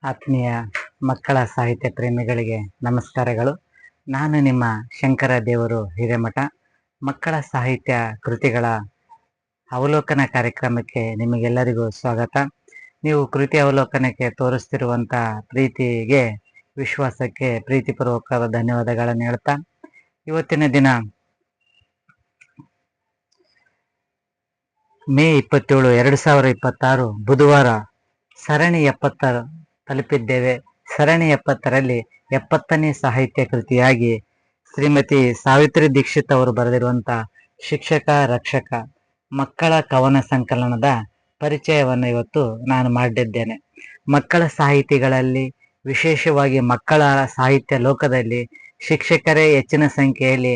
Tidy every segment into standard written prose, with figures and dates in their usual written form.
ಆತ್ಮೀಯ ಮಕ್ಕಳ ಸಾಹಿತ್ಯ ಪ್ರೇಮಿಗಳಿಗೆ ನಮಸ್ಕಾರಗಳು. ನಾನು ನಿಮ್ಮ ಶಂಕರ ದೇವರು ಹಿರೇಮಠ. ಮಕ್ಕಳ ಸಾಹಿತ್ಯ ಕೃತಿಗಳ ಅವಲೋಕನ ಕಾರ್ಯಕ್ರಮಕ್ಕೆ ನಿಮಗೆಲ್ಲರಿಗೂ ಸ್ವಾಗತ. ನೀವು ಕೃತಿ ಅವಲೋಕನಕ್ಕೆ ತೋರಿಸ್ತಿರುವಂಥ ಪ್ರೀತಿಗೆ, ವಿಶ್ವಾಸಕ್ಕೆ ಪ್ರೀತಿಪೂರ್ವಕ ಧನ್ಯವಾದಗಳನ್ನು ಹೇಳ್ತಾ, ಇವತ್ತಿನ ದಿನ ಮೇ 27, 2026 ಬುಧವಾರ ಸರಣಿ 70 ತಲುಪಿದ್ದೇವೆ. ಸರಣಿ 70ರಲ್ಲಿ 70ನೇ ಸಾಹಿತ್ಯ ಕೃತಿಯಾಗಿ ಶ್ರೀಮತಿ ಸಾವಿತ್ರಿ ದೀಕ್ಷಿತ್ ಅವರು ಬರೆದಿರುವಂಥ ಶಿಕ್ಷಕ ರಕ್ಷಕ ಮಕ್ಕಳ ಕವನ ಸಂಕಲನದ ಪರಿಚಯವನ್ನು ಇವತ್ತು ನಾನು ಮಾಡಿದ್ದೇನೆ. ಮಕ್ಕಳ ಸಾಹಿತಿಗಳಲ್ಲಿ, ವಿಶೇಷವಾಗಿ ಮಕ್ಕಳ ಸಾಹಿತ್ಯ ಲೋಕದಲ್ಲಿ ಶಿಕ್ಷಕರೇ ಹೆಚ್ಚಿನ ಸಂಖ್ಯೆಯಲ್ಲಿ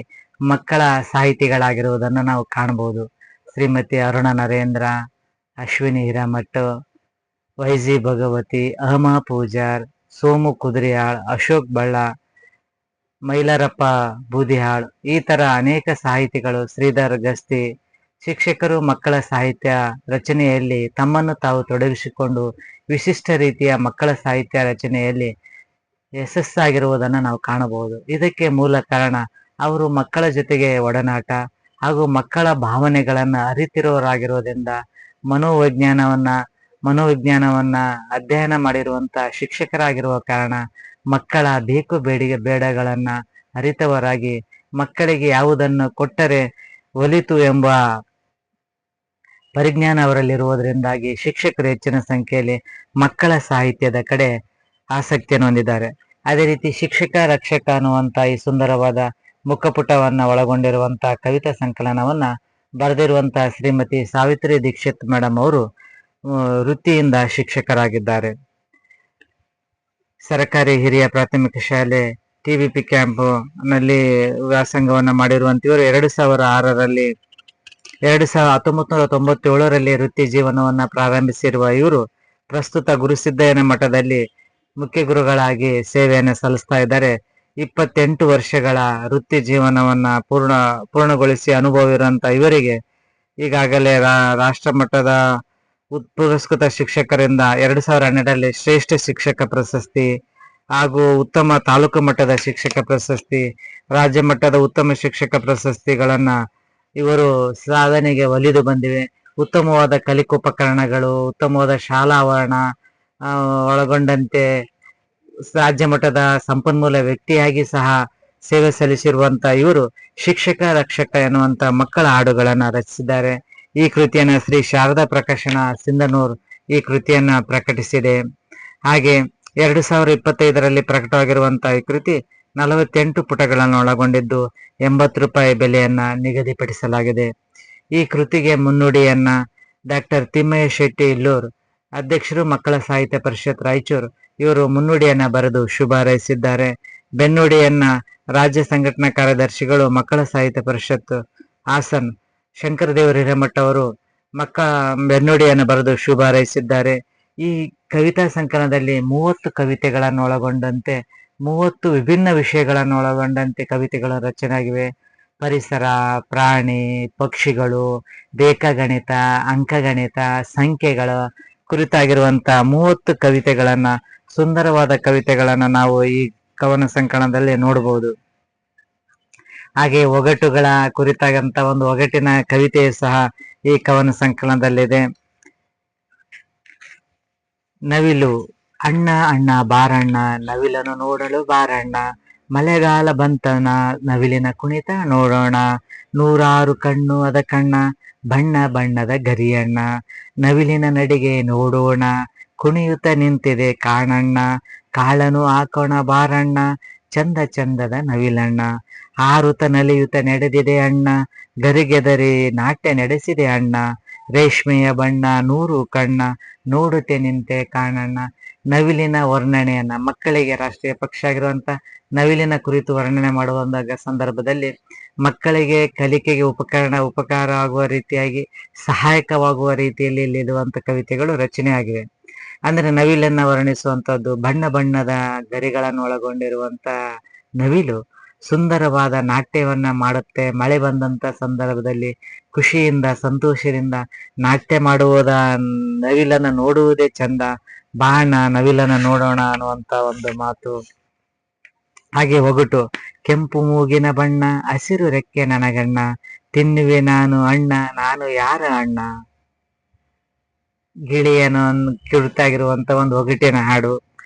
ಮಕ್ಕಳ ಸಾಹಿತಿಗಳಾಗಿರುವುದನ್ನು ನಾವು ಕಾಣಬಹುದು. ಶ್ರೀಮತಿ ಅರುಣ ನರೇಂದ್ರ, ಅಶ್ವಿನಿ ಹಿರೇಮಠ, ವೈಜಿ ಭಗವತಿ, ಅಹಮಾ ಪೂಜಾರ್, ಸೋಮು ಕುದುರೆಯಾಳ್, ಅಶೋಕ್ ಬಳ್ಳ, ಮೈಲಾರಪ್ಪ ಬೂದಿಹಾಳ್, ಈ ತರ ಅನೇಕ ಸಾಹಿತಿಗಳು, ಶ್ರೀಧರ್ ಗಸ್ತಿ, ಶಿಕ್ಷಕರು ಮಕ್ಕಳ ಸಾಹಿತ್ಯ ರಚನೆಯಲ್ಲಿ ತಮ್ಮನ್ನು ತಾವು ತೊಡಗಿಸಿಕೊಂಡು ವಿಶಿಷ್ಟ ರೀತಿಯ ಮಕ್ಕಳ ಸಾಹಿತ್ಯ ರಚನೆಯಲ್ಲಿ ಯಶಸ್ಸಾಗಿರುವುದನ್ನು ನಾವು ಕಾಣಬಹುದು. ಇದಕ್ಕೆ ಮೂಲ ಕಾರಣ ಅವರು ಮಕ್ಕಳ ಜೊತೆಗೆ ಒಡನಾಟ ಹಾಗೂ ಮಕ್ಕಳ ಭಾವನೆಗಳನ್ನು ಅರಿತಿರುವವರಾಗಿರೋದ್ರಿಂದ ಮನೋವಿಜ್ಞಾನವನ್ನ ಅಧ್ಯಯನ ಮಾಡಿರುವಂತ ಶಿಕ್ಷಕರಾಗಿರುವ ಕಾರಣ ಮಕ್ಕಳ ಬೇಕು ಬೇಡಗಳನ್ನ ಅರಿತವರಾಗಿ ಮಕ್ಕಳಿಗೆ ಯಾವುದನ್ನು ಕೊಟ್ಟರೆ ಒಲಿತು ಎಂಬ ಪರಿಜ್ಞಾನ ಅವರಲ್ಲಿರುವುದರಿಂದಾಗಿ ಶಿಕ್ಷಕರು ಹೆಚ್ಚಿನ ಸಂಖ್ಯೆಯಲ್ಲಿ ಮಕ್ಕಳ ಸಾಹಿತ್ಯದ ಕಡೆ ಆಸಕ್ತಿಯನ್ನು ಹೊಂದಿದ್ದಾರೆ. ಅದೇ ರೀತಿ ಶಿಕ್ಷಕ ರಕ್ಷಕ ಅನ್ನುವಂತ ಈ ಸುಂದರವಾದ ಮುಖಪುಟವನ್ನ ಒಳಗೊಂಡಿರುವಂತ ಕವಿತಾ ಸಂಕಲನವನ್ನ ಬರೆದಿರುವಂತಹ ಶ್ರೀಮತಿ ಸಾವಿತ್ರಿ ದೀಕ್ಷಿತ್ ಮೇಡಮ್ ಅವರು ವೃತ್ತಿಯಿಂದ ಶಿಕ್ಷಕರಾಗಿದ್ದಾರೆ. ಸರ್ಕಾರಿ ಹಿರಿಯ ಪ್ರಾಥಮಿಕ ಶಾಲೆ TVP ಕ್ಯಾಂಪ್ ನಲ್ಲಿ ವ್ಯಾಸಂಗವನ್ನ ಮಾಡಿರುವಂತ ಇವರು 2006ರಲ್ಲಿ 1997ರಲ್ಲಿ ವೃತ್ತಿ ಜೀವನವನ್ನ ಪ್ರಾರಂಭಿಸಿರುವ ಇವರು ಪ್ರಸ್ತುತ ಗುರುಸಿದ್ದಯ್ಯನ ಮಠದಲ್ಲಿ ಮುಖ್ಯ ಗುರುಗಳಾಗಿ ಸೇವೆಯನ್ನು ಸಲ್ಲಿಸ್ತಾ ಇದ್ದಾರೆ. 28 ವರ್ಷಗಳ ವೃತ್ತಿ ಜೀವನವನ್ನ ಪೂರ್ಣಗೊಳಿಸಿ ಅನುಭವ ಇರುವಂತ ಇವರಿಗೆ ಈಗಾಗಲೇ ರಾಷ್ಟ್ರ ಮಟ್ಟದ ಪುರಸ್ಕೃತ ಶಿಕ್ಷಕರಿಂದ 2012ರಲ್ಲಿ ಶ್ರೇಷ್ಠ ಶಿಕ್ಷಕ ಪ್ರಶಸ್ತಿ ಹಾಗೂ ಉತ್ತಮ ತಾಲೂಕು ಮಟ್ಟದ ಶಿಕ್ಷಕ ಪ್ರಶಸ್ತಿ, ರಾಜ್ಯ ಮಟ್ಟದ ಉತ್ತಮ ಶಿಕ್ಷಕ ಪ್ರಶಸ್ತಿಗಳನ್ನ ಇವರು ಸಾಧನೆಗೆ ಒಲಿದು ಬಂದಿವೆ. ಉತ್ತಮವಾದ ಕಲಿಕೋಪಕರಣಗಳು, ಉತ್ತಮವಾದ ಶಾಲಾ ಆವರಣ ಒಳಗೊಂಡಂತೆ ರಾಜ್ಯ ಮಟ್ಟದ ಸಂಪನ್ಮೂಲ ವ್ಯಕ್ತಿಯಾಗಿ ಸಹ ಸೇವೆ ಸಲ್ಲಿಸಿರುವಂತ ಇವರು ಶಿಕ್ಷಕ ರಕ್ಷಕ ಎನ್ನುವಂತ ಮಕ್ಕಳ ಹಾಡುಗಳನ್ನ ರಚಿಸಿದ್ದಾರೆ. ಈ ಕೃತಿಯನ್ನ ಶ್ರೀ ಶಾರದಾ ಪ್ರಕಾಶನ ಸಿಂಧನೂರ್ ಈ ಕೃತಿಯನ್ನ ಪ್ರಕಟಿಸಿದೆ. ಹಾಗೆ 2025ರಲ್ಲಿ ಪ್ರಕಟವಾಗಿರುವಂತಹ ಈ ಕೃತಿ 48 ಪುಟಗಳನ್ನು ಒಳಗೊಂಡಿದ್ದು ₹80 ಬೆಲೆಯನ್ನ ನಿಗದಿಪಡಿಸಲಾಗಿದೆ. ಈ ಕೃತಿಗೆ ಮುನ್ನುಡಿಯನ್ನ ಡಾಕ್ಟರ್ ತಿಮ್ಮಯ್ಯ ಶೆಟ್ಟಿ ಇಲ್ಲೂರ್, ಅಧ್ಯಕ್ಷರು ಮಕ್ಕಳ ಸಾಹಿತ್ಯ ಪರಿಷತ್ ರಾಯಚೂರು, ಇವರು ಮುನ್ನುಡಿಯನ್ನ ಬರೆದು ಶುಭ ಹಾರೈಸಿದ್ದಾರೆ. ಬೆನ್ನುಡಿಯನ್ನ ರಾಜ್ಯ ಸಂಘಟನಾ ಕಾರ್ಯದರ್ಶಿಗಳು ಮಕ್ಕಳ ಸಾಹಿತ್ಯ ಪರಿಷತ್ ಹಾಸನ್ ಶಂಕರದೇವರು ಹಿರೇಮಠ ಅವರು ಬೆನ್ನುಡಿಯನ್ನು ಬರೆದು ಶುಭ ಹಾರೈಸಿದ್ದಾರೆ. ಈ ಕವಿತಾ ಸಂಕಲನದಲ್ಲಿ 30 ಕವಿತೆಗಳನ್ನು ಒಳಗೊಂಡಂತೆ 30 ವಿಭಿನ್ನ ವಿಷಯಗಳನ್ನು ಒಳಗೊಂಡಂತೆ ಕವಿತೆಗಳ ರಚನೆಯಾಗಿವೆ. ಪರಿಸರ, ಪ್ರಾಣಿ, ಪಕ್ಷಿಗಳು, ರೇಖಾಗಣಿತ, ಅಂಕಗಣಿತ, ಸಂಖ್ಯೆಗಳ ಕುರಿತಾಗಿರುವಂತ 30 ಕವಿತೆಗಳನ್ನ, ಸುಂದರವಾದ ಕವಿತೆಗಳನ್ನ ನಾವು ಈ ಕವನ ಸಂಕಲನದಲ್ಲಿ ನೋಡಬಹುದು. ಹಾಗೆ ಒಗಟುಗಳ ಕುರಿತಾಗಂತ ಒಂದು ಒಗಟಿನ ಕವಿತೆಯು ಸಹ ಈ ಕವನ ಸಂಕಲನದಲ್ಲಿದೆ. ನವಿಲು, ಅಣ್ಣ ಅಣ್ಣ ಬಾರಣ್ಣ, ನವಿಲನ್ನು ನೋಡಲು ಬಾರಣ್ಣ, ಮಳೆಗಾಲ ಬಂತನ ನವಿಲಿನ ಕುಣಿತ ನೋಡೋಣ, 106 ಕಣ್ಣು ಅದ ಕಣ್ಣ, ಬಣ್ಣ ಬಣ್ಣದ ಗರಿಯಣ್ಣ, ನವಿಲಿನ ನಡಿಗೆ ನೋಡೋಣ, ಕುಣಿಯುತ್ತ ನಿಂತಿದೆ ಕಾಣಣ್ಣ, ಕಾಳನು ಹಾಕೋಣ ಬಾರಣ್ಣ, ಚಂದ ಚಂದದ ನವಿಲಣ್ಣ, ಹಾರುತ್ತ ನಲಿಯುತ್ತ ನಡೆದಿದೆ ಅಣ್ಣ, ಗರಿಗೆದರಿ ನಾಟ್ಯ ನಡೆಸಿದೆ ಅಣ್ಣ, ರೇಷ್ಮೆಯ ಬಣ್ಣ 100 ಕಣ್ಣ, ನೋಡುತ್ತೆ ನಿಂತೆ ಕಾಣಣ್ಣ. ನವಿಲಿನ ವರ್ಣನೆಯನ್ನ ಮಕ್ಕಳಿಗೆ ರಾಷ್ಟ್ರೀಯ ಪಕ್ಷಿ ಆಗಿರುವಂತ ನವಿಲಿನ ಕುರಿತು ವರ್ಣನೆ ಮಾಡುವ ಸಂದರ್ಭದಲ್ಲಿ ಮಕ್ಕಳಿಗೆ ಕಲಿಕೆಗೆ ಉಪಕಾರ ಆಗುವ ರೀತಿಯಾಗಿ ಸಹಾಯಕವಾಗುವ ರೀತಿಯಲ್ಲಿ ಇಲ್ಲಿರುವಂತ ಕವಿತೆಗಳು ರಚನೆ ಆಗಿವೆ. ಅಂದ್ರೆ ನವಿಲನ್ನ ವರ್ಣಿಸುವಂತದ್ದು ಬಣ್ಣ ಬಣ್ಣದ ಗರಿಗಳನ್ನು ಒಳಗೊಂಡಿರುವಂತ ನವಿಲು ಸುಂದರವಾದ ನಾಟ್ಯವನ್ನ ಮಾಡುತ್ತೆ. ಮಳೆ ಬಂದಂತ ಸಂದರ್ಭದಲ್ಲಿ ಖುಷಿಯಿಂದ ಸಂತೋಷದಿಂದ ನಾಟ್ಯ ಮಾಡುವುದ ನವಿಲನ್ನ ನೋಡುವುದೇ ಚಂದ. ಬಾಣ ನವಿಲನ ನೋಡೋಣ ಅನ್ನುವಂತ ಒಂದು ಮಾತು. ಹಾಗೆ ಒಗಟು, ಕೆಂಪು ಮೂಗಿನ ಬಣ್ಣ ಹಸಿರು ರೆಕ್ಕೆ ನನಗಣ್ಣ, ತಿನ್ನುವೆ ನಾನು ಅಣ್ಣ ನಾನು ಯಾರ ಅಣ್ಣ. ಗಿಳಿಯನ್ನು ಕುರಿತಾಗಿರುವಂತ ಒಂದು ಒಗಟಿನ ಹಾಡು.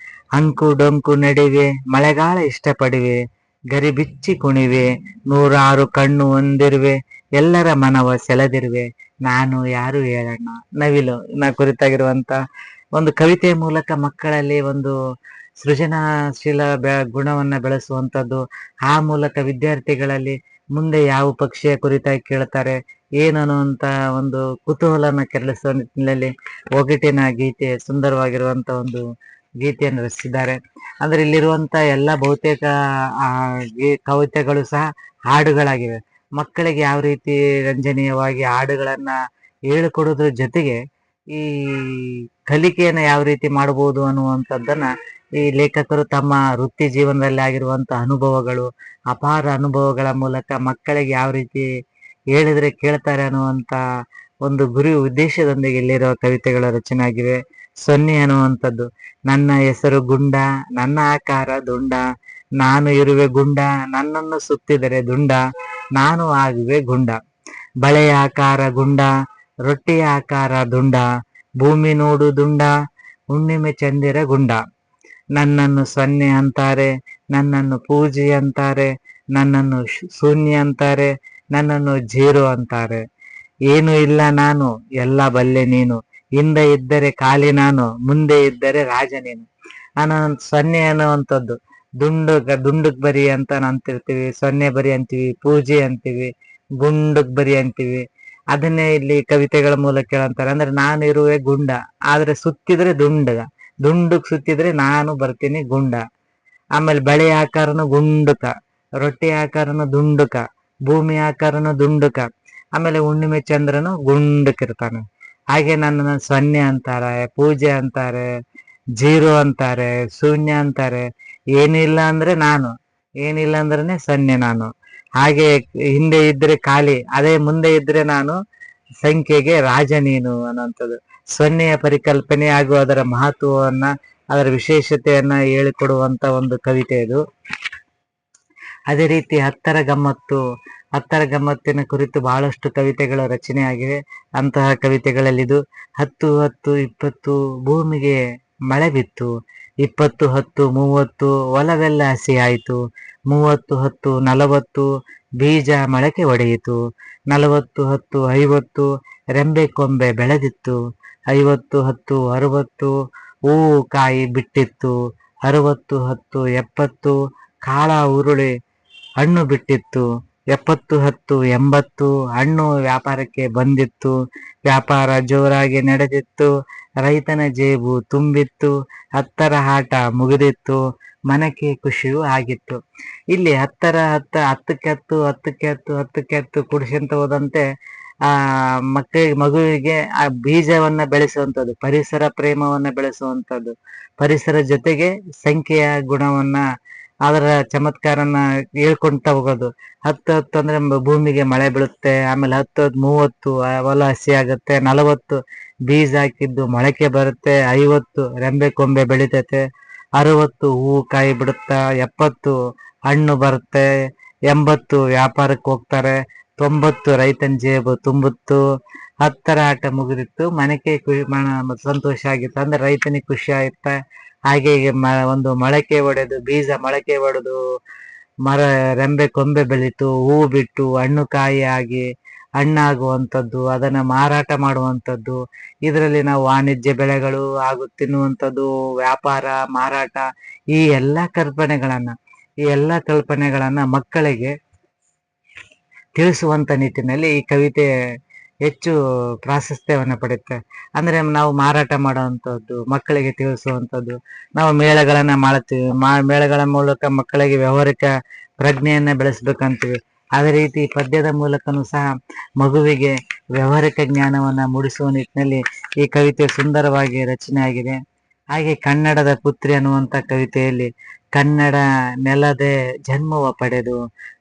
ಅಂಕು ಡೊಂಕು ನಡಿವೆ ಮಳೆಗಾಲ ಇಷ್ಟಪಡಿವೆ, ಗರಿ ಬಿಚ್ಚಿ ಕುಣಿವೆ, 106 ಕಣ್ಣು ಹೊಂದಿರುವೆ, ಎಲ್ಲರ ಮನವ ಸೆಳೆದಿರುವೆ, ನಾನು ಯಾರು ಹೇಳಣ್ಣ. ನವಿಲು ಕುರಿತಾಗಿರುವಂತ ಒಂದು ಕವಿತೆಯ ಮೂಲಕ ಮಕ್ಕಳಲ್ಲಿ ಒಂದು ಸೃಜನಶೀಲ ಗುಣವನ್ನ ಬೆಳೆಸುವಂಥದ್ದು. ಆ ಮೂಲಕ ವಿದ್ಯಾರ್ಥಿಗಳಲ್ಲಿ ಮುಂದೆ ಯಾವ ಪಕ್ಷಿಯ ಕುರಿತಾಗಿ ಕೇಳ್ತಾರೆ ಏನನ್ನುವಂತ ಒಂದು ಕುತೂಹಲನ ಕೆರಳಿಸುವ ನಿಟ್ಟಿನಲ್ಲಿ ಒಗಟಿನ ಗೀತೆ, ಸುಂದರವಾಗಿರುವಂತ ಒಂದು ಗೀತೆಯನ್ನು ರಚಿಸಿದ್ದಾರೆ. ಅಂದ್ರೆ ಇಲ್ಲಿರುವಂತ ಎಲ್ಲ ಬಹುತೇಕ ಕವಿತೆಗಳು ಸಹ ಹಾಡುಗಳಾಗಿವೆ. ಮಕ್ಕಳಿಗೆ ಯಾವ ರೀತಿ ರಂಜನೀಯವಾಗಿ ಹಾಡುಗಳನ್ನ ಹೇಳಿಕೊಡೋದ್ರ ಜೊತೆಗೆ ಈ ಕಲಿಕೆಯನ್ನ ಯಾವ ರೀತಿ ಮಾಡಬಹುದು ಅನ್ನುವಂಥದ್ದನ್ನ ಈ ಲೇಖಕರು ತಮ್ಮ ವೃತ್ತಿ ಜೀವನದಲ್ಲಿ ಆಗಿರುವಂತ ಅನುಭವಗಳು, ಅಪಾರ ಅನುಭವಗಳ ಮೂಲಕ ಮಕ್ಕಳಿಗೆ ಯಾವ ರೀತಿ ಹೇಳಿದ್ರೆ ಕೇಳ್ತಾರೆ ಅನ್ನುವಂತ ಒಂದು ಗುರಿ ಉದ್ದೇಶದೊಂದಿಗೆ ಇಲ್ಲಿರುವ ಕವಿತೆಗಳ ರಚನೆ ಆಗಿವೆ. ಸೊನ್ನೆ ಅನ್ನುವಂಥದ್ದು, ನನ್ನ ಹೆಸರು ಗುಂಡ, ನನ್ನ ಆಕಾರ ದುಂಡ, ನಾನು ಇರುವೆ ಗುಂಡ, ನನ್ನನ್ನು ಸುತ್ತಿದರೆ ದುಂಡ, ನಾನು ಆಗುವೆ ಗುಂಡ. ಬಳೆಯ ಆಕಾರ ಗುಂಡ, ರೊಟ್ಟಿಯ ಆಕಾರ ದುಂಡ, ಭೂಮಿ ನೋಡು ದುಂಡ, ಹುಣ್ಣಿಮೆ ಚಂದಿರ ಗುಂಡ. ನನ್ನನ್ನು ಸೊನ್ನೆ ಅಂತಾರೆ, ನನ್ನನ್ನು ಪೂಜೆ ಅಂತಾರೆ, ನನ್ನನ್ನು ಶೂನ್ಯ ಅಂತಾರೆ, ನನ್ನನ್ನು ಜೀರೋ ಅಂತಾರೆ. ಏನು ಇಲ್ಲ ನಾನು ಎಲ್ಲ ಬಲ್ಲೆ ನೀನು, ಹಿಂದೆ ಇದ್ದರೆ ಖಾಲಿ ನಾನು, ಮುಂದೆ ಇದ್ದರೆ ರಾಜ ನೀನು. ಸೊನ್ನೆ ಅನ್ನುವಂಥದ್ದು ದುಂಡಕ್ ಬರಿ ಅಂತ ಅಂತಿರ್ತೀವಿ, ಸೊನ್ನೆ ಬರಿ ಅಂತೀವಿ, ಪೂಜೆ ಅಂತೀವಿ, ಗುಂಡಕ್ ಬರಿ ಅಂತೀವಿ. ಅದನ್ನೇ ಇಲ್ಲಿ ಕವಿತೆಗಳ ಮೂಲಕ ಕೇಳಂತಾರೆ. ಅಂದ್ರೆ ನಾನು ಇರುವೆ ಗುಂಡ, ಆದ್ರೆ ಸುತ್ತಿದ್ರೆ ದುಂಡಕ್ ಸುತ್ತಿದ್ರೆ ನಾನು ಬರ್ತೀನಿ ಗುಂಡ. ಆಮೇಲೆ ಬಳೆ ಆಕಾರನು ಗುಂಡುಕ, ರೊಟ್ಟಿ ಆಕಾರನು ದುಂಡುಕ, ಭೂಮಿ ಆಕಾರನು ದುಂಡುಕ, ಆಮೇಲೆ ಹುಣ್ಣಿಮೆ ಚಂದ್ರನು ಗುಂಡಕ್ಕಿರ್ತಾನೆ. ಹಾಗೆ ನನ್ನ ಸೊನ್ನೆ ಅಂತಾರೆ, ಪೂಜೆ ಅಂತಾರೆ, ಜೀರೋ ಅಂತಾರೆ, ಶೂನ್ಯ ಅಂತಾರೆ. ಏನಿಲ್ಲ ಅಂದ್ರೆ ನಾನು, ಏನಿಲ್ಲ ಅಂದ್ರೇನೆ ಸೊನ್ನೆ ನಾನು. ಹಾಗೆ ಹಿಂದೆ ಇದ್ರೆ ಖಾಲಿ, ಅದೇ ಮುಂದೆ ಇದ್ರೆ ನಾನು ಸಂಖ್ಯೆಗೆ ರಾಜ ನೀನು ಅನ್ನುವಂಥದ್ದು. ಸೊನ್ನೆಯ ಪರಿಕಲ್ಪನೆ ಹಾಗೂ ಅದರ ಮಹತ್ವವನ್ನ, ಅದರ ವಿಶೇಷತೆಯನ್ನ ಹೇಳಿಕೊಡುವಂತ ಒಂದು ಕವಿತೆ ಇದು. ಅದೇ ರೀತಿ ಹತ್ತರ ಗಮ್ಮತ್ತಿನ ಕುರಿತು ಬಹಳಷ್ಟು ಕವಿತೆಗಳ ರಚನೆ ಆಗಿವೆ. ಅಂತಹ ಕವಿತೆಗಳಲ್ಲಿ ಇದು 10 10 20 ಭೂಮಿಗೆ ಮಳೆ ಬಿತ್ತು, 20 10 30 ಹೊಲವೆಲ್ಲ ಹಸಿ ಆಯಿತು, 30 10 40 ಬೀಜ ಮೊಳಕೆ ಒಡೆಯಿತು, 40 10 50 ರೆಂಬೆ ಕೊಂಬೆ ಬೆಳೆದಿತ್ತು, 50 10 60 ಹೂವು ಕಾಯಿ ಬಿಟ್ಟಿತ್ತು, 60 10 70 ಕಾಳ ಉರುಳಿ ಹಣ್ಣು ಬಿಟ್ಟಿತ್ತು, 70 10 80 ಹಣ್ಣು ವ್ಯಾಪಾರಕ್ಕೆ ಬಂದಿತ್ತು, ವ್ಯಾಪಾರ ಜೋರಾಗಿ ನಡೆದಿತ್ತು, ರೈತನ ಜೇಬು ತುಂಬಿತ್ತು, 10ರ ಆಟ ಮುಗಿದಿತ್ತು, ಮನಕ್ಕೆ ಖುಷಿಯೂ ಆಗಿತ್ತು. ಇಲ್ಲಿ 10ಕ್ಕೆ 10 ಕುಡಿಸಂತ ಹೋದಂತೆ ಮಗುವಿಗೆ ಆ ಬೀಜವನ್ನ ಬೆಳೆಸುವಂಥದ್ದು, ಪರಿಸರ ಪ್ರೇಮವನ್ನ ಬೆಳೆಸುವಂಥದ್ದು, ಪರಿಸರ ಜೊತೆಗೆ ಸಂಖ್ಯೆಯ ಗುಣವನ್ನ, ಅದರ ಚಮತ್ಕಾರನ ಹೇಳ್ಕೊಂತ ಹೋಗೋದು. 10 10 ಅಂದ್ರೆ ಭೂಮಿಗೆ ಮಳೆ ಬೀಳುತ್ತೆ, ಆಮೇಲೆ 10 30 ಹೊಲ ಹಸಿ ಆಗುತ್ತೆ, 40 ಬೀಜ ಹಾಕಿದ್ದು ಮೊಳಕೆ ಬರುತ್ತೆ, 50 ರೆಂಬೆ ಕೊಂಬೆ ಬೆಳಿತೈತೆ, 60 ಹೂವು ಕಾಯಿ ಬಿಡುತ್ತ, 70 ಹಣ್ಣು ಬರುತ್ತೆ, 80 ವ್ಯಾಪಾರಕ್ಕೆ ಹೋಗ್ತಾರೆ, 90 ರೈತನ ಜೇಬು ತುಂಬುತ್ತು, 10ರ ಆಟ ಮುಗಿದಿತ್ತು, ಮನೆಗೆ ಸಂತೋಷ ಆಗಿತ್ತು. ಅಂದ್ರೆ ರೈತನಿಗೆ ಖುಷಿ ಆಯ್ತ. ಹಾಗೆ ಒಂದು ಬೀಜ ಮೊಳಕೆ ಒಡೆದು ಮರ ರೆಂಬೆ ಕೊಂಬೆ ಬೆಳೀತು, ಹೂವು ಬಿಟ್ಟು ಹಣ್ಣು ಕಾಯಿ ಆಗಿ ಹಣ್ಣಾಗುವಂಥದ್ದು, ಅದನ್ನ ಮಾರಾಟ ಮಾಡುವಂಥದ್ದು. ಇದರಲ್ಲಿ ನಾವು ವಾಣಿಜ್ಯ ಬೆಳೆಗಳು ಹಾಗೂ ತಿನ್ನುವಂಥದ್ದು, ವ್ಯಾಪಾರ, ಮಾರಾಟ, ಈ ಎಲ್ಲ ಕಲ್ಪನೆಗಳನ್ನ ಮಕ್ಕಳಿಗೆ ತಿಳಿಸುವಂತ ನಿಟ್ಟಿನಲ್ಲಿ ಈ ಕವಿತೆ ಹೆಚ್ಚು ಪ್ರಾಶಸ್ತ್ಯವನ್ನ ಪಡೆಯುತ್ತೆ. ಅಂದ್ರೆ ನಾವು ಮಾರಾಟ ಮಾಡುವಂಥದ್ದು, ಮಕ್ಕಳಿಗೆ ತಿಳಿಸುವಂಥದ್ದು, ನಾವು ಮೇಳಗಳನ್ನ ಮಾಡ್ತೀವಿ, ಮೇಳಗಳ ಮೂಲಕ ಮಕ್ಕಳಿಗೆ ವ್ಯವಹಾರಿಕ ಪ್ರಜ್ಞೆಯನ್ನ ಬೆಳೆಸ್ಬೇಕಂತೀವಿ. ಅದೇ ರೀತಿ ಪದ್ಯದ ಮೂಲಕನೂ ಸಹ ಮಗುವಿಗೆ ವ್ಯವಹಾರಿಕ ಜ್ಞಾನವನ್ನ ಮೂಡಿಸುವ ನಿಟ್ಟಿನಲ್ಲಿ ಈ ಕವಿತೆ ಸುಂದರವಾಗಿ ರಚನೆ ಆಗಿದೆ. ಹಾಗೆ ಕನ್ನಡದ ಪುತ್ರಿ ಅನ್ನುವಂತ ಕವಿತೆಯಲ್ಲಿ ಕನ್ನಡ ನೆಲದೆ ಜನ್ಮವ ಪಡೆದು,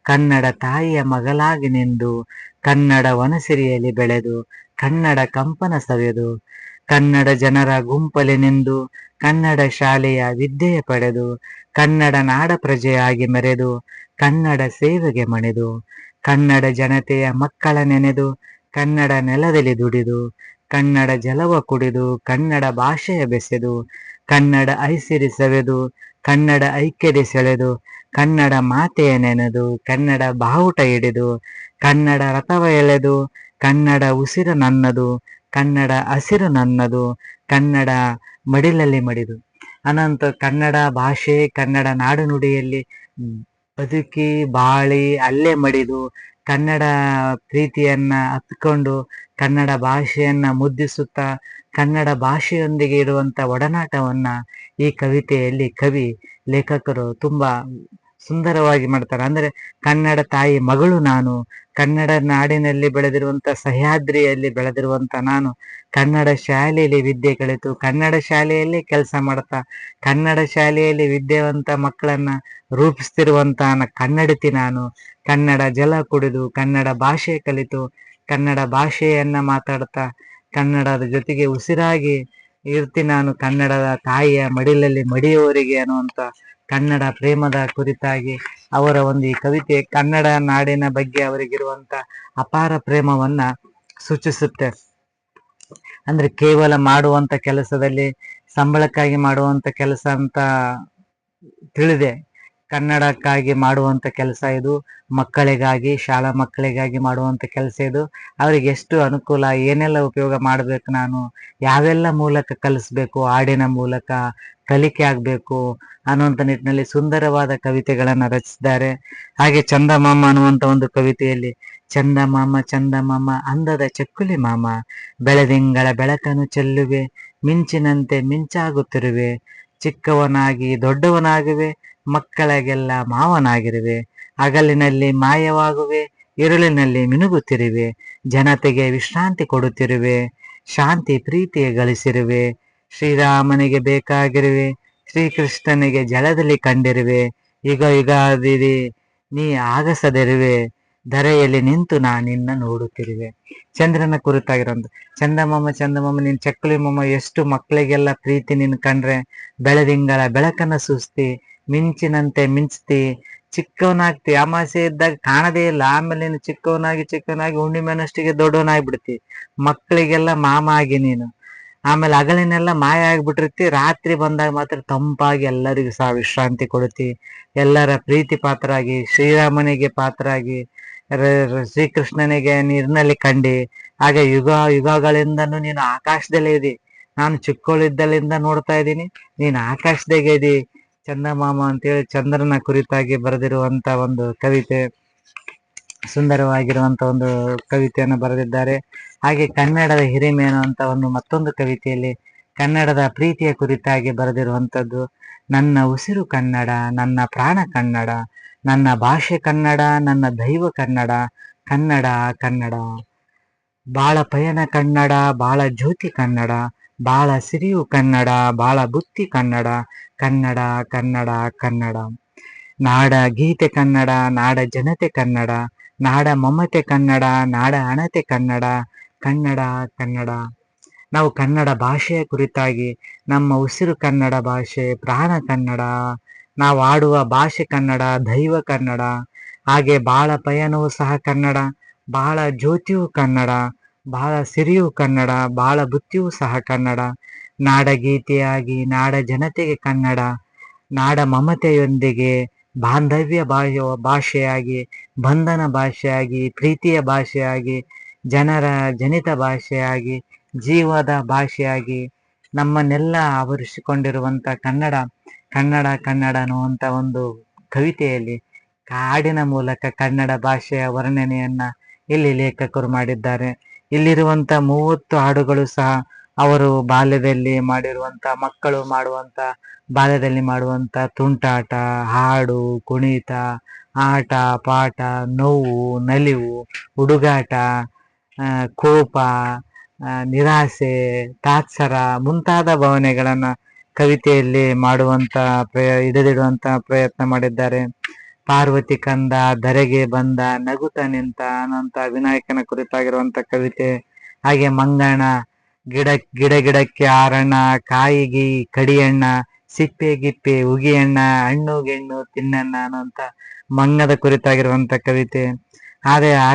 ಕನ್ನಡ ತಾಯಿಯ ಮಗಳಾಗಿ ನಿಂದು, ಕನ್ನಡ ವನಸಿರಿಯಲ್ಲಿ ಬೆಳೆದು, ಕನ್ನಡ ಕಂಪನ ಸವೆದು, ಕನ್ನಡ ಜನರ ಗುಂಪಲಿನಿಂದು ಕನ್ನಡ ಶಾಲೆಯ ವಿದ್ಯೆಯ ಪಡೆದು ಕನ್ನಡ ನಾಡ ಪ್ರಜೆಯಾಗಿ ಮೆರೆದು ಕನ್ನಡ ಸೇವೆಗೆ ಮಣಿದು ಕನ್ನಡ ಜನತೆಯ ಮಕ್ಕಳ ನೆನೆದು ಕನ್ನಡ ನೆಲದಲ್ಲಿ ದುಡಿದು ಕನ್ನಡ ಜಲವ ಕುಡಿದು ಕನ್ನಡ ಭಾಷೆಯ ಬೆಸೆದು ಕನ್ನಡ ಐಸಿರಿ ಸವೆದು ಕನ್ನಡ ಐಕ್ಯತೆ ಸೆಳೆದು ಕನ್ನಡ ಮಾತೆಯ ನೆನೆದು ಕನ್ನಡ ಬಾವುಟ ಹಿಡಿದು ಕನ್ನಡ ರಥವ ಎಳೆದು ಕನ್ನಡ ಉಸಿರು ನನ್ನದು ಕನ್ನಡ ಹಸಿರು ನನ್ನದು ಕನ್ನಡ ಮಡಿಲಲ್ಲಿ ಮಡಿದು ಅನಂತ ಕನ್ನಡ ಭಾಷೆ ಕನ್ನಡ ನಾಡು ನುಡಿಯಲ್ಲಿ ಬದುಕಿ ಬಾಳಿ ಅಲ್ಲೇ ಮಡಿದು ಕನ್ನಡ ಪ್ರೀತಿಯನ್ನ ಹತ್ಕೊಂಡು ಕನ್ನಡ ಭಾಷೆಯನ್ನ ಮುದ್ದಿಸುತ್ತಾ ಕನ್ನಡ ಭಾಷೆಯೊಂದಿಗೆ ಇರುವಂತ ಒಡನಾಟವನ್ನ ಈ ಕವಿತೆಯಲ್ಲಿ ಕವಿ ಲೇಖಕರು ತುಂಬಾ ಸುಂದರವಾಗಿ ಮಾಡ್ತಾರೆ. ಅಂದ್ರೆ ಕನ್ನಡ ತಾಯಿ ಮಗಳು ನಾನು, ಕನ್ನಡ ನಾಡಿನಲ್ಲಿ ಬೆಳೆದಿರುವಂತ ಸಹ್ಯಾದ್ರಿಯಲ್ಲಿ ಬೆಳೆದಿರುವಂತ ನಾನು ಕನ್ನಡ ಶಾಲೆಯಲ್ಲಿ ವಿದ್ಯೆ ಕಲಿತು ಕನ್ನಡ ಶಾಲೆಯಲ್ಲಿ ಕೆಲಸ ಮಾಡ್ತಾ ಕನ್ನಡ ಶಾಲೆಯಲ್ಲಿ ವಿದ್ಯಾವಂತ ಮಕ್ಕಳನ್ನ ರೂಪಿಸ್ತಿರುವಂತ ಕನ್ನಡತಿ ನಾನು, ಕನ್ನಡ ಜಲ ಕುಡಿದು ಕನ್ನಡ ಭಾಷೆ ಕಲಿತು ಕನ್ನಡ ಭಾಷೆಯನ್ನ ಮಾತಾಡ್ತಾ ಕನ್ನಡದ ಜೊತೆಗೆ ಉಸಿರಾಗಿ ಇರ್ತೀನಿ ನಾನು, ಕನ್ನಡದ ತಾಯಿಯ ಮಡಿಲಲ್ಲಿ ಮಡಿಯುವವರಿಗೆ ಅನ್ನುವಂತ ಕನ್ನಡ ಪ್ರೇಮದ ಕುರಿತಾಗಿ ಅವರ ಒಂದು ಈ ಕವಿತೆ ಕನ್ನಡ ನಾಡಿನ ಬಗ್ಗೆ ಅವರಿಗಿರುವಂತ ಅಪಾರ ಪ್ರೇಮವನ್ನ ಸೂಚಿಸುತ್ತೆ. ಅಂದ್ರೆ ಕೇವಲ ಮಾಡುವಂತ ಕೆಲಸದಲ್ಲಿ ಸಂಬಳಕ್ಕಾಗಿ ಮಾಡುವಂತ ಕೆಲಸ ಅಂತ ತಿಳಿದೆ, ಕನ್ನಡಕ್ಕಾಗಿ ಮಾಡುವಂತ ಕೆಲಸ ಇದು, ಮಕ್ಕಳಿಗಾಗಿ ಶಾಲಾ ಮಕ್ಕಳಿಗಾಗಿ ಮಾಡುವಂತ ಕೆಲಸ ಇದು. ಅವ್ರಿಗೆ ಎಷ್ಟು ಅನುಕೂಲ, ಏನೆಲ್ಲ ಉಪಯೋಗ ಮಾಡ್ಬೇಕು, ನಾನು ಯಾವೆಲ್ಲ ಮೂಲಕ ಕಲಿಸ್ಬೇಕು, ಹಾಡಿನ ಮೂಲಕ ಕಲಿಕೆ ಆಗ್ಬೇಕು ಅನ್ನುವಂಥ ನಿಟ್ಟಿನಲ್ಲಿ ಸುಂದರವಾದ ಕವಿತೆಗಳನ್ನ ರಚಿಸಿದ್ದಾರೆ. ಹಾಗೆ ಚಂದಮಾಮ ಅನ್ನುವಂತ ಒಂದು ಕವಿತೆಯಲ್ಲಿ ಚಂದಮಾಮ ಚಂದಮಾಮ ಅಂದದ ಚಕ್ಕುಲಿ ಮಾಮ, ಬೆಳದಿಂಗಳ ಬೆಳಕನ್ನು ಚೆಲ್ಲುವೆ, ಮಿಂಚಿನಂತೆ ಮಿಂಚಾಗುತ್ತಿರುವೆ, ಚಿಕ್ಕವನಾಗಿ ದೊಡ್ಡವನಾಗುವೆ, ಮಕ್ಕಳಿಗೆಲ್ಲ ಮಾವನಾಗಿರುವೆ, ಹಗಲಿನಲ್ಲಿ ಮಾಯವಾಗುವೆ, ഇരുಳಿನಲ್ಲಿ ಮಿನುಗುತ್ತಿರುವೆ, ಜನತೆಗೆ ವಿಶ್ರಾಂತಿ ಕೊಡುತ್ತಿರುವೆ, ಶಾಂತಿ ಪ್ರೀತಿಗೆ ಗಳಿಸಿರುವೆ, ಶ್ರೀರಾಮನಿಗೆ ಬೇಕಾಗಿರುವೆ, ಶ್ರೀಕೃಷ್ಣನಿಗೆ ಜಲದಲ್ಲಿ ಕಂಡಿರುವೆ, ಯುಗ ಯುಗಾದಿ ನೀ ಆಗಸದಿರುವೆ, ಧರೆಯಲ್ಲಿ ನಿಂತು ನಾ ನಿನ್ನ ನೋಡುತ್ತಿರುವೆ. ಚಂದ್ರನ ಕುರಿತಾಗಿರೋದು ಚಂದಮಾಮ ಚಂದಮಾಮ ನಿನ್ ಚಕ್ಕಲಿ ಮಾಮ, ಎಷ್ಟು ಮಕ್ಕಳಿಗೆಲ್ಲ ಪ್ರೀತಿ ನಿನ್ ಕಂಡ್ರೆ, ಬೆಳದಿಂಗಳ ಬೆಳಕನ್ನ ಸುಸ್ತಿ, ಮಿಂಚಿನಂತೆ ಮಿಂಚ್ತಿ, ಚಿಕ್ಕವನಾಗ್ತಿ, ಅಮಾಸೆ ಇದ್ದಾಗ ಕಾಣದೇ ಇಲ್ಲ, ಆಮೇಲೆ ನೀನು ಚಿಕ್ಕವನಾಗಿ ಹುಣ್ಣಿಮೆನಷ್ಟಿಗೆ ದೊಡ್ಡವನಾಗ್ಬಿಡ್ತಿ, ಮಕ್ಕಳಿಗೆಲ್ಲ ಮಾಮ ಆಗಿ ನೀನು, ಆಮೇಲೆ ಹಗಲಿನೆಲ್ಲ ಮಾಯ ಆಗ್ಬಿಟ್ಟಿರ್ತಿ, ರಾತ್ರಿ ಬಂದಾಗ ಮಾತ್ರ ತಂಪಾಗಿ ಎಲ್ಲರಿಗೂ ಸಹ ವಿಶ್ರಾಂತಿ ಕೊಡುತ್ತಿ, ಎಲ್ಲರ ಪ್ರೀತಿ ಪಾತ್ರರಾಗಿ, ಶ್ರೀರಾಮನಿಗೆ ಪಾತ್ರರಾಗಿ, ಶ್ರೀಕೃಷ್ಣನಿಗೆ ನೀರಿನಲ್ಲಿ ಕಂಡಿ, ಹಾಗೆ ಯುಗ ಯುಗಗಳಿಂದನೂ ನೀನು ಆಕಾಶದಲ್ಲೇ ಇದಿ, ನಾನು ಚಿಕ್ಕವಳಿದ್ದಲ್ಲಿಂದ ನೋಡ್ತಾ ಇದ್ದೀನಿ, ನೀನು ಆಕಾಶದಾಗೆ ಇದಿ ಚಂದಮಾಮ ಅಂತೇಳಿ ಚಂದ್ರನ ಕುರಿತಾಗಿ ಬರೆದಿರುವಂತ ಒಂದು ಕವಿತೆ, ಸುಂದರವಾಗಿರುವಂತ ಒಂದು ಕವಿತೆಯನ್ನು ಬರೆದಿದ್ದಾರೆ. ಹಾಗೆ ಕನ್ನಡದ ಹಿರಿಮೆ ಅನ್ನುವಂತ ಒಂದು ಮತ್ತೊಂದು ಕವಿತೆಯಲ್ಲಿ ಕನ್ನಡದ ಪ್ರೀತಿಯ ಕುರಿತಾಗಿ ಬರೆದಿರುವಂಥದ್ದು, ನನ್ನ ಉಸಿರು ಕನ್ನಡ, ನನ್ನ ಪ್ರಾಣ ಕನ್ನಡ, ನನ್ನ ಭಾಷೆ ಕನ್ನಡ, ನನ್ನ ದೈವ ಕನ್ನಡ, ಕನ್ನಡ ಕನ್ನಡ, ಬಾಳ ಪಯಣ ಕನ್ನಡ, ಬಾಳ ಜ್ಯೋತಿ ಕನ್ನಡ, ಬಾಳ ಸಿರಿಯು ಕನ್ನಡ, ಬಾಳ ಬುತ್ತಿ ಕನ್ನಡ, ಕನ್ನಡ ಕನ್ನಡ ಕನ್ನಡ, ನಾಡ ಗೀತೆ ಕನ್ನಡ, ನಾಡ ಜನತೆ ಕನ್ನಡ, ನಾಡ ಮಮತೆ ಕನ್ನಡ, ನಾಡ ಹಣತೆ ಕನ್ನಡ, ಕನ್ನಡ ಕನ್ನಡ. ನಾವು ಕನ್ನಡ ಭಾಷೆಯ ಕುರಿತಾಗಿ ನಮ್ಮ ಉಸಿರು ಕನ್ನಡ ಭಾಷೆ, ಪ್ರಾಣ ಕನ್ನಡ, ನಾವು ಆಡುವ ಭಾಷೆ ಕನ್ನಡ, ದೈವ ಕನ್ನಡ, ಹಾಗೆ ಬಾಳ ಪಯಣವೂ ಸಹ ಕನ್ನಡ, ಬಹಳ ಜ್ಯೋತಿಯೂ ಕನ್ನಡ, ಬಹಳ ಸಿರಿಯೂ ಕನ್ನಡ, ಬಹಳ ಬುತ್ತಿಯೂ ಸಹ ಕನ್ನಡ, ನಾಡಗೀತೆಯಾಗಿ ನಾಡ ಜನತೆಗೆ ಕನ್ನಡ, ನಾಡ ಮಮತೆಯೊಂದಿಗೆ ಬಾಂಧವ್ಯ ಭಾಷೆಯಾಗಿ, ಬಂಧನ ಭಾಷೆಯಾಗಿ, ಪ್ರೀತಿಯ ಭಾಷೆಯಾಗಿ, ಜನರ ಜನಿತ ಭಾಷೆಯಾಗಿ, ಜೀವದ ಭಾಷೆಯಾಗಿ ನಮ್ಮನ್ನೆಲ್ಲ ಆವರಿಸಿಕೊಂಡಿರುವಂತ ಕನ್ನಡ ಕನ್ನಡ ಕನ್ನಡ ಅನ್ನುವಂತ ಒಂದು ಕವಿತೆಯಲ್ಲಿ ಹಾಡಿನ ಮೂಲಕ ಕನ್ನಡ ಭಾಷೆಯ ವರ್ಣನೆಯನ್ನ ಇಲ್ಲಿ ಲೇಖಕರು ಮಾಡಿದ್ದಾರೆ. ಇಲ್ಲಿರುವಂತ 30 ಹಾಡುಗಳು ಸಹ ಅವರು ಬಾಲ್ಯದಲ್ಲಿ ಮಾಡಿರುವಂತ, ಮಕ್ಕಳು ಮಾಡುವಂತ, ಬಾಲ್ಯದಲ್ಲಿ ಮಾಡುವಂತ ತುಂಟಾಟ, ಹಾಡು, ಕುಣಿತ, ಆಟ ಪಾಠ, ನೋವು ನಲಿವು, ಹುಡುಗಾಟ, ಕೋಪ, ನಿರಾಸೆ, ತಾತ್ಸರ ಮುಂತಾದ ಭಾವನೆಗಳನ್ನ ಕವಿತೆಯಲ್ಲಿ ಮಾಡುವಂತ ಹಿಡಿದಿಡುವಂತ ಪ್ರಯತ್ನ ಮಾಡಿದ್ದಾರೆ. ಪಾರ್ವತಿ ಕಂದ ಧರೆಗೆ ಬಂದ ನಗುತ ನಿಂತ ಅನ್ನುವಂತ ವಿನಾಯಕನ ಕುರಿತಾಗಿರುವಂತ ಕವಿತೆ. ಹಾಗೆ ಮಂಗಣ್ಣ ಗಿಡ ಗಿಡಕ್ಕೆ ಆರಣ್ಣ, ಕಾಯಿಗಿ ಕಡಿಯಣ್ಣ, ಸಿಪ್ಪೆ ಗಿಪ್ಪೆ ಉಗಿಯಣ್ಣ, ಹಣ್ಣು ಗೆಣ್ಣು ತಿನ್ನಣ್ಣ ಅನ್ನುವಂತ ಮಂಗದ ಕುರಿತಾಗಿರುವಂತ ಕವಿತೆ. ಆದರೆ ಆ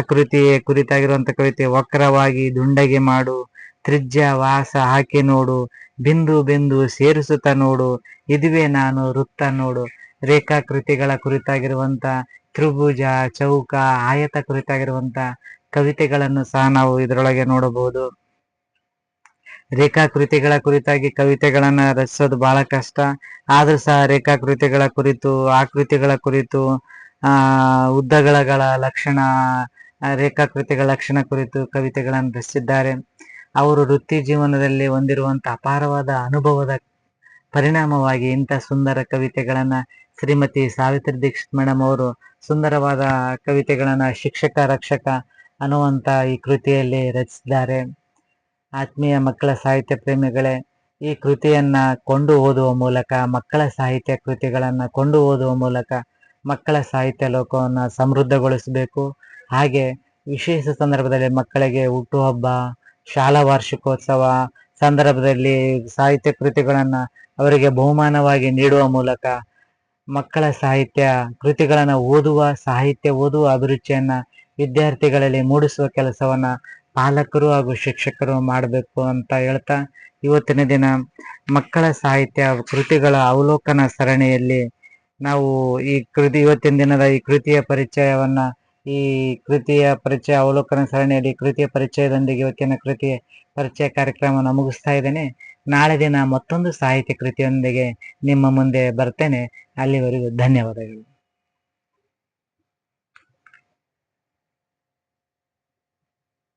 ಕುರಿತಾಗಿರುವಂತ ಕವಿತೆ ವಕ್ರವಾಗಿ ದುಂಡಗೆ ಮಾಡು, ತ್ರಿಜ್ಯ ವಾಸ ಹಾಕಿ ನೋಡು, ಬಿಂದು ಬಿಂದು ಸೇರಿಸುತ್ತ ನೋಡು, ಇದುವೇ ನಾನು ವೃತ್ತ ನೋಡು. ರೇಖಾಕೃತಿಗಳ ಕುರಿತಾಗಿರುವಂತ ತ್ರಿಭುಜ, ಚೌಕ, ಆಯತ ಕುರಿತಾಗಿರುವಂತ ಕವಿತೆಗಳನ್ನು ಸಹ ನಾವು ಇದರೊಳಗೆ ನೋಡಬಹುದು. ರೇಖಾಕೃತಿಗಳ ಕುರಿತಾಗಿ ಕವಿತೆಗಳನ್ನ ರಚಿಸೋದು ಬಹಳ ಕಷ್ಟ. ಆದ್ರೂ ಸಹ ರೇಖಾಕೃತಿಗಳ ಕುರಿತು, ಆಕೃತಿಗಳ ಕುರಿತು, ಉದ್ದಗಳ ಲಕ್ಷಣ, ರೇಖಾಕೃತಿಗಳ ಲಕ್ಷಣ ಕುರಿತು ಕವಿತೆಗಳನ್ನು ರಚಿಸಿದ್ದಾರೆ. ಅವರು ವೃತ್ತಿ ಜೀವನದಲ್ಲಿ ಹೊಂದಿರುವಂತಹ ಅಪಾರವಾದ ಅನುಭವದ ಪರಿಣಾಮವಾಗಿ ಇಂಥ ಸುಂದರ ಕವಿತೆಗಳನ್ನ ಶ್ರೀಮತಿ ಸಾವಿತ್ರಿ ದೀಕ್ಷಿತ್ ಮೇಡಮ್ ಅವರು ಸುಂದರವಾದ ಕವಿತೆಗಳನ್ನ ಶಿಕ್ಷಕ ರಕ್ಷಕ ಅನ್ನುವಂತ ಈ ಕೃತಿಯಲ್ಲಿ ರಚಿಸಿದ್ದಾರೆ. ಆತ್ಮೀಯ ಮಕ್ಕಳ ಸಾಹಿತ್ಯ ಪ್ರೇಮಿಗಳೇ, ಈ ಕೃತಿಯನ್ನ ಕೊಂಡು ಓದುವ ಮೂಲಕ, ಮಕ್ಕಳ ಸಾಹಿತ್ಯ ಕೃತಿಗಳನ್ನ ಕೊಂಡು ಓದುವ ಮೂಲಕ ಮಕ್ಕಳ ಸಾಹಿತ್ಯ ಲೋಕವನ್ನ ಸಮೃದ್ಧಗೊಳಿಸಬೇಕು. ಹಾಗೆ ವಿಶೇಷ ಸಂದರ್ಭದಲ್ಲಿ ಮಕ್ಕಳಿಗೆ ಹುಟ್ಟುಹಬ್ಬ, ಶಾಲಾ ವಾರ್ಷಿಕೋತ್ಸವ ಸಂದರ್ಭದಲ್ಲಿ ಸಾಹಿತ್ಯ ಕೃತಿಗಳನ್ನ ಅವರಿಗೆ ಬಹುಮಾನವಾಗಿ ನೀಡುವ ಮೂಲಕ ಮಕ್ಕಳ ಸಾಹಿತ್ಯ ಕೃತಿಗಳನ್ನ ಸಾಹಿತ್ಯ ಓದುವ ಅಭಿರುಚಿಯನ್ನ ವಿದ್ಯಾರ್ಥಿಗಳಲ್ಲಿ ಮೂಡಿಸುವ ಕೆಲಸವನ್ನ ಪಾಲಕರು ಹಾಗೂ ಶಿಕ್ಷಕರು ಮಾಡಬೇಕು ಅಂತ ಹೇಳ್ತಾ, ಇವತ್ತಿನ ದಿನ ಮಕ್ಕಳ ಸಾಹಿತ್ಯ ಕೃತಿಗಳ ಅವಲೋಕನ ಸರಣಿಯಲ್ಲಿ ನಾವು ಇವತ್ತಿನ ದಿನದ ಈ ಕೃತಿಯ ಪರಿಚಯ ಅವಲೋಕನ ಸರಣಿಯಲ್ಲಿ ಕೃತಿಯ ಪರಿಚಯದೊಂದಿಗೆ ಇವತ್ತಿನ ಕೃತಿಯ ಪರಿಚಯ ಕಾರ್ಯಕ್ರಮವನ್ನು ಮುಗಿಸ್ತಾ ಇದ್ದೇನೆ. ನಾಳೆ ದಿನ ಮತ್ತೊಂದು ಸಾಹಿತ್ಯ ಕೃತಿಯೊಂದಿಗೆ ನಿಮ್ಮ ಮುಂದೆ ಬರ್ತೇನೆ. ಅಲ್ಲಿವರೆಗೂ ಧನ್ಯವಾದಗಳು.